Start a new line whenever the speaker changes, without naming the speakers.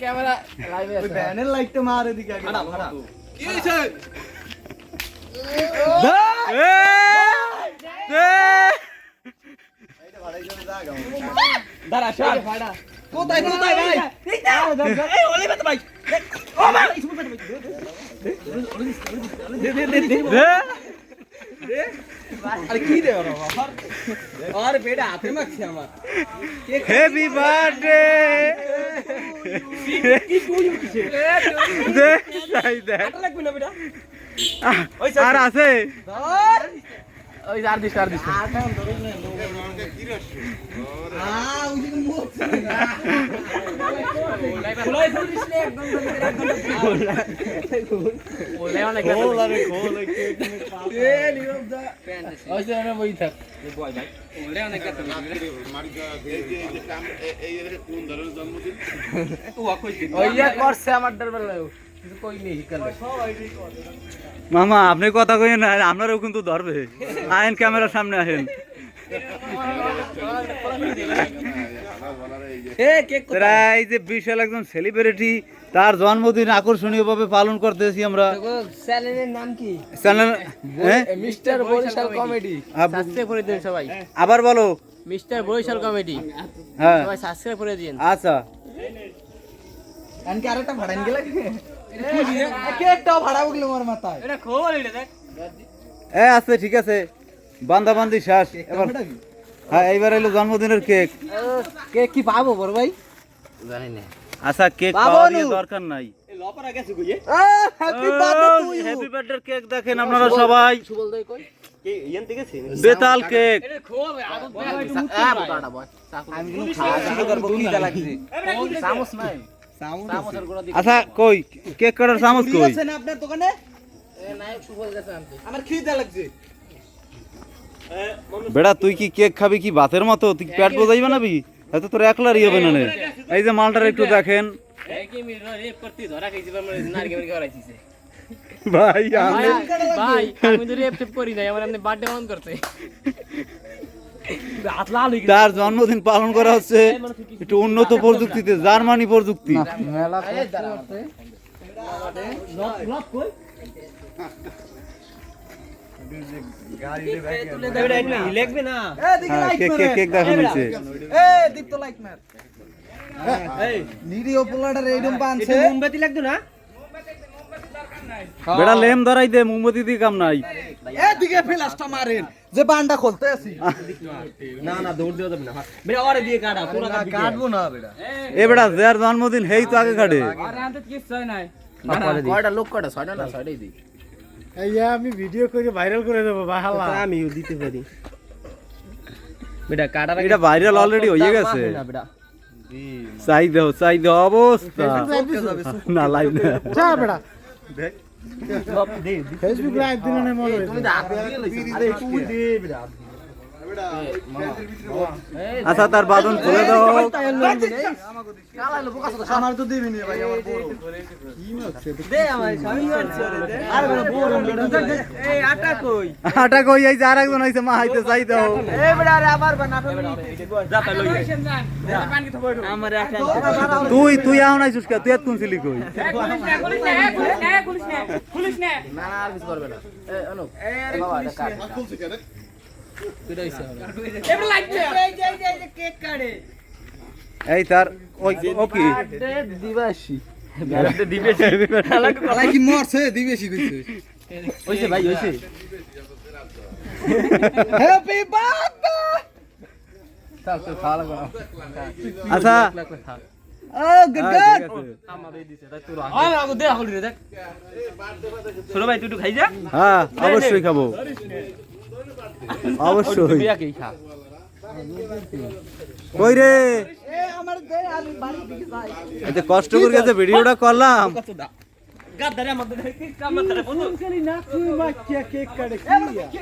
camera লাইভে আছে ব্যানের লাইটটা মার এদিকে আগে কি হইছে এইটা ভাড়াই জন্য জায়গা দাঁড়া সর ভাড়া কোথায় কোথায় ভাই এই ওলে মত ভাই ও ভাই দে আরে কি দে আর বেটা হাতে মাখছি আমার হ্যাপি বার্থডে কি তুই উঠছে দে তাই দে লাগবে না বেটা ওই আর আছে ওই আর দিস আর দিস আর কাম ধরে না লোকে কি রসছে ওই যে মুখ খোলাই দিস নে একদম ওলে অনেক গোলারে গোল কেক মে পাপ এ নিরব দা ওই যে না বই থাক বয় ভাই ওলে অনেক কথা মারিকা এই যে কাম এই কোন ধরনের জন্মদিন ও কইছি ওইয়া করছে আমার দরবার লাও কিছু কই নেই কাল
মামা আপনি কথা কইেন না আপনারও কিন্তু ধরবে আইন ক্যামেরার সামনে আসেন এই যে বিশাল একজন সেলিব্রিটি তার জন্মদিন আকর্ষণীয় ভাবে পালন করতেছি আমরা
চ্যানেলের নাম কি
channel
mister Barishal comedy subscribe করে দিন সবাই
আবার বলো
মিস্টার বরিশাল কমেডি
হ্যাঁ
সবাই সাবস্ক্রাইব করে দিন
আচ্ছা
আনকে আরেকটা ভাড়া নিয়ে গেল কেকটাও ভাড়া উঠলো আমার মাথায় এটা খোল এটা দেখ
আছে ঠিক আছে বান্দা বান্দি শেষ এবার হ্যাঁ এইবার এলো জন্মদিনের কেক
কেক কি পাবো বড় ভাই জানি না
আচ্ছা কেক পাওয়ার দরকার নাই
এই লপারা গেছে কই
happy birthday to you happy birthday cake দেখেন আপনারা সবাই
সুবল দেই কই
কি ইয়ান থেকে আছে
বেতাল কেক
এটা খোল আদত বাটা বয় আমি কিন্তু খাওয়া শুরু করব কি দা লাগছে চামচ নাই চামচের গুঁড়া দিই
আচ্ছা কই কেক কাটার চামচ কই
আছে না আপনার দোকানে এ নায়ক সুবল গেছে আনতে আমার খিদে লাগছে
বেড়া তুই কি কেক খাবি কি ভাতের মতো তুই পেট বোঝাইবে নাবি হয়তো তোর একলারই হবে না এই যে মালটার একটু দেখেন
এই কি মি রেপ করতে ধরা খাইছি আমরা নারকে মেরকে করাইছিছে
ভাই
ভাই আমি তো রেপ টেপ করি নাই আমার এমনি বার্থডে অন করতে হাত লাল হই
তার জন্মদিন পালন করা হচ্ছে একটু উন্নত প্রযুক্তিতে জার্মানি প্রযুক্তি
মেলা করতে লক কই লাগবে না
কেক দেখানো হচ্ছে
এই দীপ্ত লাইক মার এই নিরিও পোলাটার এইরকম পানছে মোমবাতি লাগতো না
বেড়া লেম ধরাই দে মোমবাতি দিয়ে কাম নাই
এদিকে ফ্ল্যাশটা মারেন যে বান্ডা খুলতে আছি
না না দৌড় দেওয়া যাবে না বেটা আরে দিয়ে কাটা পুরো
কাটবো না বেটা
এ বেড়া যার জন্মদিন হেই তো আগে কাটে
আরে আনতে কিছু হয় নাই কয়টা লোক কয়টা ছয়টা না ছয়টাই দিই
এইয়া আমি ভিডিও করে ভাইরাল করে দেব ভাই হাল্লা
আমিও দিতে পারি বেটা কাটার
এটা ভাইরাল অলরেডি হয়ে গেছে
না বেটা
চাই দাও অবস্থা না লাইভ না
যা বেটা
দেখ
ফেসবুক লাইভ দিলে না মনে হয়
তুমি আগে দিয়ে লইছ আরে তুই দে বেটা
আচ্ছা তার বাদন খুলে দাও
আমার তো দিবি না ভাই আমার বড় দে আমার স্বামী হচ্ছে দে আরে বড় এই
আটা কই এই যে আরেকজন আইছে মা হাইতে চাই দাও
এই বেটা আরে আবার বানাটো
যা তাই লই
আমার একটা
তুই আও নাই সুস্কা তুই এত ছিলি কই
না আর কিছু করবে না এই অনুপ এই বাবা এটা কাট তুই হইছে এবার লাগবে এই কেক কাটে
এই তার ওই ওকে
দিবাসী
আলাই কি মরছে দিবেশি কইছে
হইছে ভাই হইছে
হ্যাপি বার্থডে
চল খাওয়া লাগবে
আচ্ছা
ও গুড গুড
আমার এই দিছে তাই তোর আগে দে হলি রে দেখ ছোট ভাই তুই একটু খাই যা
হ্যাঁ অবশ্যই খাবো অবশ্যই
বিয়া কি খা
কই রে
এ আমার দে আর বাড়ি দিকে যাই
এত কষ্ট করে গেছে ভিডিওটা করলাম
গাদারে আমাদের কাম না করে বন্ধু
না তুই মা কেক কাটে কি